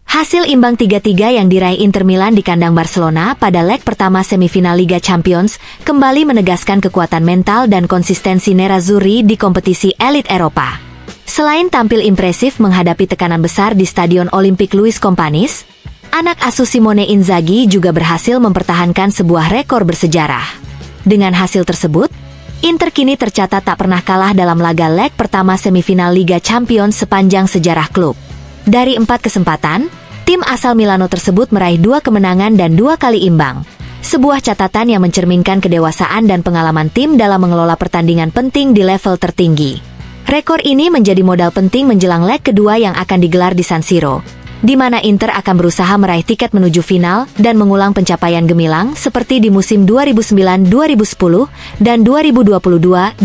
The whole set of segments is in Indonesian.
Hasil imbang 3-3 yang diraih Inter Milan di kandang Barcelona pada leg pertama semifinal Liga Champions kembali menegaskan kekuatan mental dan konsistensi Nerazzurri di kompetisi elit Eropa. Selain tampil impresif menghadapi tekanan besar di Stadion Olimpik Luis Companys, anak asuh Simone Inzaghi juga berhasil mempertahankan sebuah rekor bersejarah. Dengan hasil tersebut, Inter kini tercatat tak pernah kalah dalam laga leg pertama semifinal Liga Champions sepanjang sejarah klub. Dari 4 kesempatan, tim asal Milano tersebut meraih 2 kemenangan dan 2 kali imbang. Sebuah catatan yang mencerminkan kedewasaan dan pengalaman tim dalam mengelola pertandingan penting di level tertinggi. Rekor ini menjadi modal penting menjelang leg kedua yang akan digelar di San Siro, di mana Inter akan berusaha meraih tiket menuju final dan mengulang pencapaian gemilang seperti di musim 2009-2010 dan 2022-2023.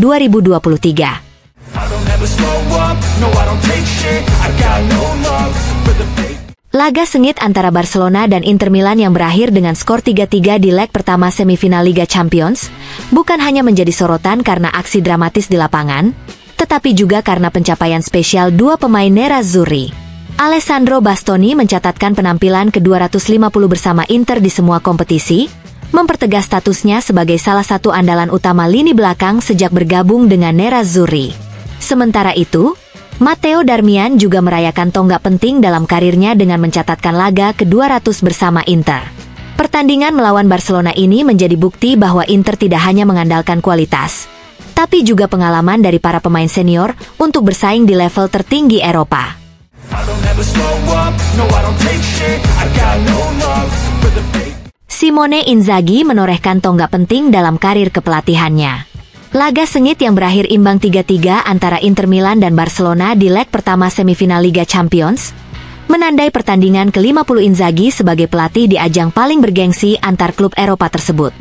Laga sengit antara Barcelona dan Inter Milan yang berakhir dengan skor 3-3 di leg pertama semifinal Liga Champions bukan hanya menjadi sorotan karena aksi dramatis di lapangan, tetapi juga karena pencapaian spesial dua pemain Nerazzurri. Alessandro Bastoni mencatatkan penampilan ke-250 bersama Inter di semua kompetisi, mempertegas statusnya sebagai salah satu andalan utama lini belakang sejak bergabung dengan Nerazzurri. Sementara itu, Matteo Darmian juga merayakan tonggak penting dalam karirnya dengan mencatatkan laga ke-200 bersama Inter. Pertandingan melawan Barcelona ini menjadi bukti bahwa Inter tidak hanya mengandalkan kualitas, tapi juga pengalaman dari para pemain senior untuk bersaing di level tertinggi Eropa. Simone Inzaghi menorehkan tonggak penting dalam karir kepelatihannya. Laga sengit yang berakhir imbang 3-3 antara Inter Milan dan Barcelona di leg pertama semifinal Liga Champions menandai pertandingan ke-50 Inzaghi sebagai pelatih di ajang paling bergengsi antar klub Eropa tersebut.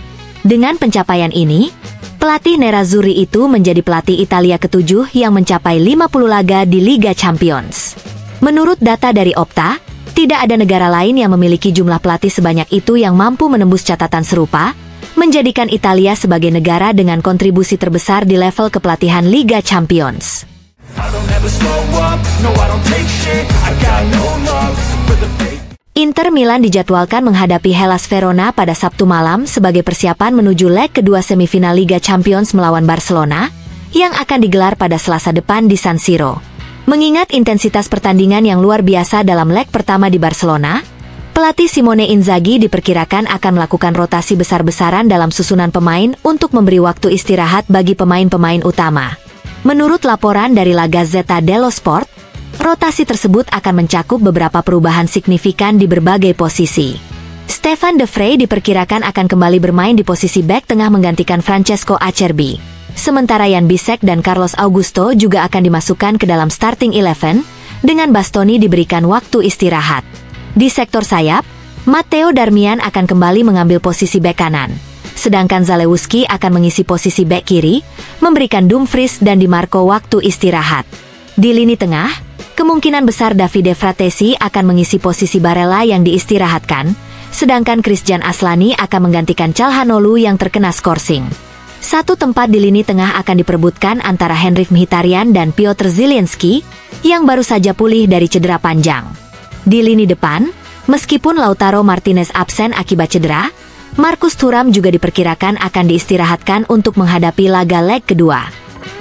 Dengan pencapaian ini, pelatih Nerazzurri itu menjadi pelatih Italia ke-7 yang mencapai 50 laga di Liga Champions. Menurut data dari Opta, tidak ada negara lain yang memiliki jumlah pelatih sebanyak itu yang mampu menembus catatan serupa, menjadikan Italia sebagai negara dengan kontribusi terbesar di level kepelatihan Liga Champions. Inter Milan dijadwalkan menghadapi Hellas Verona pada Sabtu malam sebagai persiapan menuju leg kedua semifinal Liga Champions melawan Barcelona, yang akan digelar pada Selasa depan di San Siro. Mengingat intensitas pertandingan yang luar biasa dalam leg pertama di Barcelona, pelatih Simone Inzaghi diperkirakan akan melakukan rotasi besar-besaran dalam susunan pemain untuk memberi waktu istirahat bagi pemain-pemain utama. Menurut laporan dari La Gazzetta dello Sport, rotasi tersebut akan mencakup beberapa perubahan signifikan di berbagai posisi. Stefan De Vrij diperkirakan akan kembali bermain di posisi bek tengah menggantikan Francesco Acerbi. Sementara Jan Bisek dan Carlos Augusto juga akan dimasukkan ke dalam starting 11, dengan Bastoni diberikan waktu istirahat. Di sektor sayap, Matteo Darmian akan kembali mengambil posisi bek kanan, sedangkan Zalewski akan mengisi posisi bek kiri, memberikan Dumfries dan Di Marco waktu istirahat. Di lini tengah, kemungkinan besar Davide Fratesi akan mengisi posisi Barella yang diistirahatkan, sedangkan Christian Aslani akan menggantikan Calhanoglu yang terkena skorsing. Satu tempat di lini tengah akan diperebutkan antara Henryk Mkhitaryan dan Piotr Zielinski, yang baru saja pulih dari cedera panjang. Di lini depan, meskipun Lautaro Martinez absen akibat cedera, Marcus Thuram juga diperkirakan akan diistirahatkan untuk menghadapi laga leg kedua.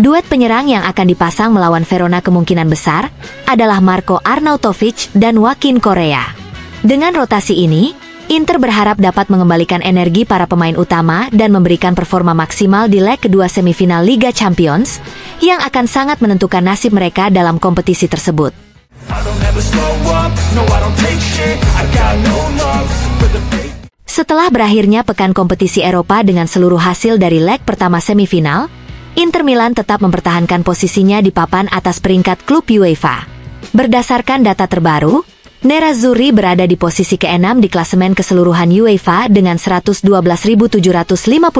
Duet penyerang yang akan dipasang melawan Verona kemungkinan besar adalah Marco Arnautovic dan Joaquin Correa. Dengan rotasi ini, Inter berharap dapat mengembalikan energi para pemain utama dan memberikan performa maksimal di leg kedua semifinal Liga Champions, yang akan sangat menentukan nasib mereka dalam kompetisi tersebut. Setelah berakhirnya pekan kompetisi Eropa dengan seluruh hasil dari leg pertama semifinal, Inter Milan tetap mempertahankan posisinya di papan atas peringkat klub UEFA. Berdasarkan data terbaru, Nerazzurri berada di posisi ke-6 di klasemen keseluruhan UEFA dengan 112.750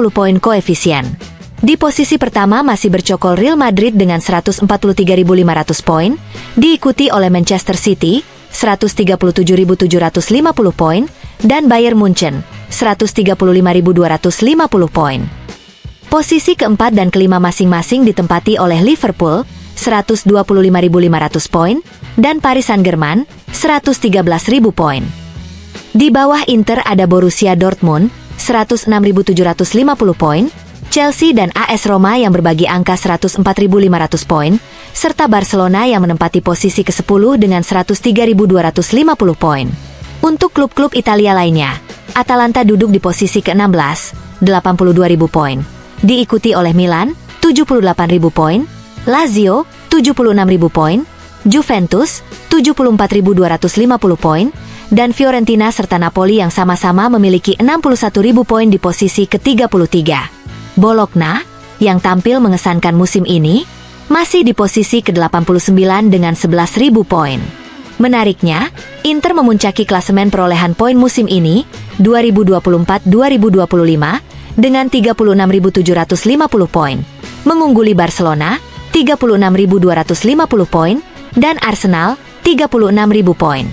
poin koefisien. Di posisi pertama masih bercokol Real Madrid dengan 143.500 poin, diikuti oleh Manchester City, 137.750 poin, dan Bayern Munchen, 135.250 poin. Posisi keempat dan kelima masing-masing ditempati oleh Liverpool, 125.500 poin, dan Paris Saint-Germain, 113.000 poin. Di bawah Inter ada Borussia Dortmund, 106.750 poin, Chelsea dan AS Roma yang berbagi angka 104.500 poin, serta Barcelona yang menempati posisi ke-10 dengan 103.250 poin. Untuk klub-klub Italia lainnya, Atalanta duduk di posisi ke-16, 82.000 poin. Diikuti oleh Milan, 78.000 poin, Lazio, 76.000 poin, Juventus, 74.250 poin, dan Fiorentina serta Napoli yang sama-sama memiliki 61.000 poin di posisi ke-33. Bologna, yang tampil mengesankan musim ini, masih di posisi ke-89 dengan 11.000 poin. Menariknya, Inter memuncaki klasemen perolehan poin musim ini, 2024-2025, dengan 36.750 poin, mengungguli Barcelona, 36.250 poin, dan Arsenal, 36.000 poin.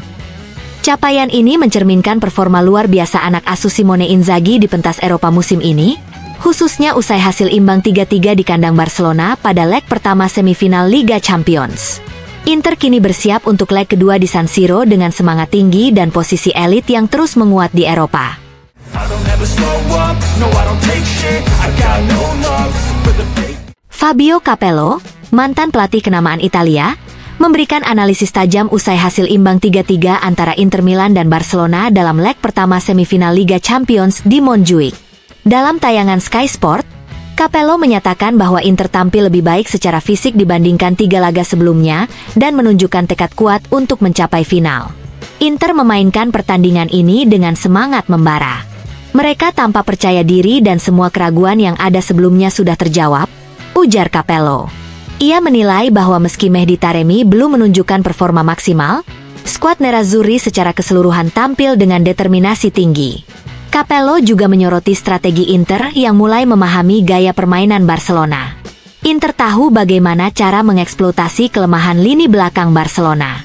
Capaian ini mencerminkan performa luar biasa anak asuh Simone Inzaghi di pentas Eropa musim ini, khususnya usai hasil imbang 3-3 di kandang Barcelona pada leg pertama semifinal Liga Champions. Inter kini bersiap untuk leg kedua di San Siro dengan semangat tinggi dan posisi elit yang terus menguat di Eropa. Fabio Capello, mantan pelatih kenamaan Italia, memberikan analisis tajam usai hasil imbang 3-3 antara Inter Milan dan Barcelona dalam leg pertama semifinal Liga Champions di Montjuic. Dalam tayangan Sky Sport, Capello menyatakan bahwa Inter tampil lebih baik secara fisik dibandingkan 3 laga sebelumnya dan menunjukkan tekad kuat untuk mencapai final. Inter memainkan pertandingan ini dengan semangat membara. Mereka tanpa percaya diri dan semua keraguan yang ada sebelumnya sudah terjawab, ujar Capello. Ia menilai bahwa meski Mehdi Taremi belum menunjukkan performa maksimal, skuad Nerazzurri secara keseluruhan tampil dengan determinasi tinggi. Capello juga menyoroti strategi Inter yang mulai memahami gaya permainan Barcelona. Inter tahu bagaimana cara mengeksploitasi kelemahan lini belakang Barcelona.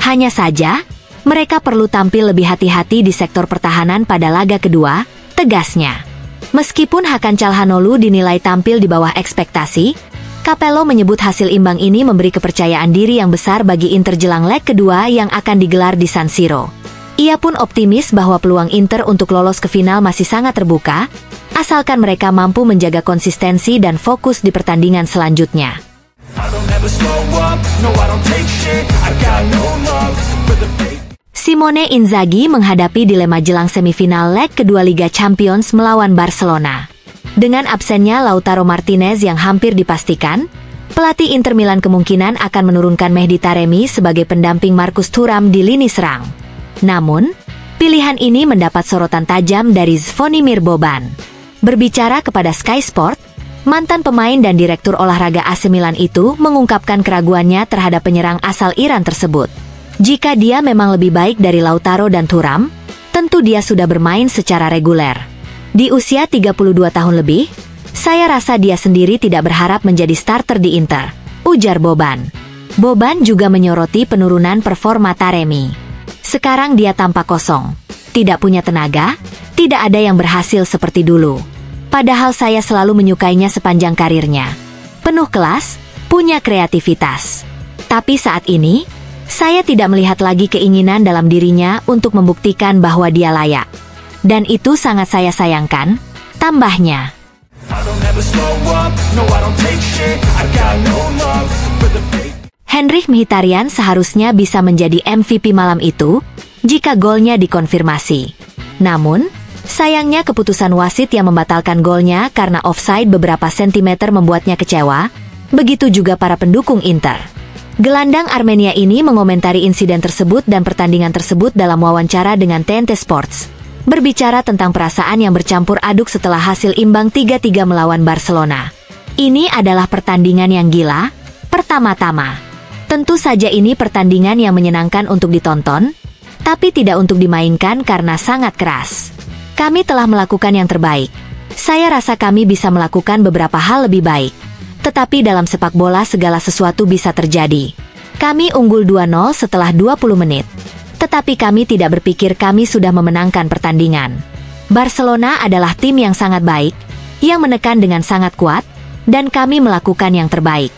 Hanya saja, mereka perlu tampil lebih hati-hati di sektor pertahanan pada laga kedua, tegasnya. Meskipun Hakan Calhanoglu dinilai tampil di bawah ekspektasi, Capello menyebut hasil imbang ini memberi kepercayaan diri yang besar bagi Inter jelang leg kedua yang akan digelar di San Siro. Ia pun optimis bahwa peluang Inter untuk lolos ke final masih sangat terbuka, asalkan mereka mampu menjaga konsistensi dan fokus di pertandingan selanjutnya. Simone Inzaghi menghadapi dilema jelang semifinal leg kedua Liga Champions melawan Barcelona. Dengan absennya Lautaro Martinez yang hampir dipastikan, pelatih Inter Milan kemungkinan akan menurunkan Mehdi Taremi sebagai pendamping Marcus Thuram di lini serang. Namun, pilihan ini mendapat sorotan tajam dari Zvonimir Boban. Berbicara kepada Sky Sport, mantan pemain dan direktur olahraga AC Milan itu mengungkapkan keraguannya terhadap penyerang asal Iran tersebut. Jika dia memang lebih baik dari Lautaro dan Thuram, tentu dia sudah bermain secara reguler. Di usia 32 tahun lebih, saya rasa dia sendiri tidak berharap menjadi starter di Inter, ujar Boban. Boban juga menyoroti penurunan performa Taremi. Sekarang dia tampak kosong, tidak punya tenaga, tidak ada yang berhasil seperti dulu. Padahal saya selalu menyukainya sepanjang karirnya. Penuh kelas, punya kreativitas. Tapi saat ini, saya tidak melihat lagi keinginan dalam dirinya untuk membuktikan bahwa dia layak. Dan itu sangat saya sayangkan, tambahnya. Henrikh Mkhitaryan seharusnya bisa menjadi MVP malam itu, jika golnya dikonfirmasi. Namun, sayangnya keputusan wasit yang membatalkan golnya karena offside beberapa sentimeter membuatnya kecewa, begitu juga para pendukung Inter. Gelandang Armenia ini mengomentari insiden tersebut dan pertandingan tersebut dalam wawancara dengan TNT Sports, berbicara tentang perasaan yang bercampur aduk setelah hasil imbang 3-3 melawan Barcelona. Ini adalah pertandingan yang gila, pertama-tama. Tentu saja ini pertandingan yang menyenangkan untuk ditonton, tapi tidak untuk dimainkan karena sangat keras. Kami telah melakukan yang terbaik. Saya rasa kami bisa melakukan beberapa hal lebih baik. Tetapi dalam sepak bola segala sesuatu bisa terjadi. Kami unggul 2-0 setelah 20 menit. Tetapi kami tidak berpikir kami sudah memenangkan pertandingan. Barcelona adalah tim yang sangat baik, yang menekan dengan sangat kuat, dan kami melakukan yang terbaik.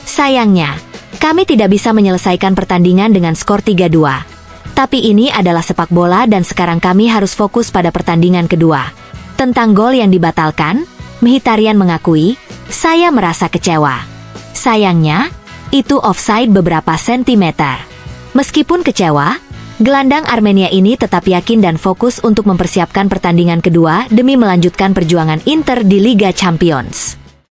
Sayangnya, Kami tidak bisa menyelesaikan pertandingan dengan skor 3-2. Tapi ini adalah sepak bola dan sekarang kami harus fokus pada pertandingan kedua. Tentang gol yang dibatalkan, Mkhitaryan mengakui, saya merasa kecewa. Sayangnya, itu offside beberapa sentimeter. Meskipun kecewa, gelandang Armenia ini tetap yakin dan fokus untuk mempersiapkan pertandingan kedua demi melanjutkan perjuangan Inter di Liga Champions.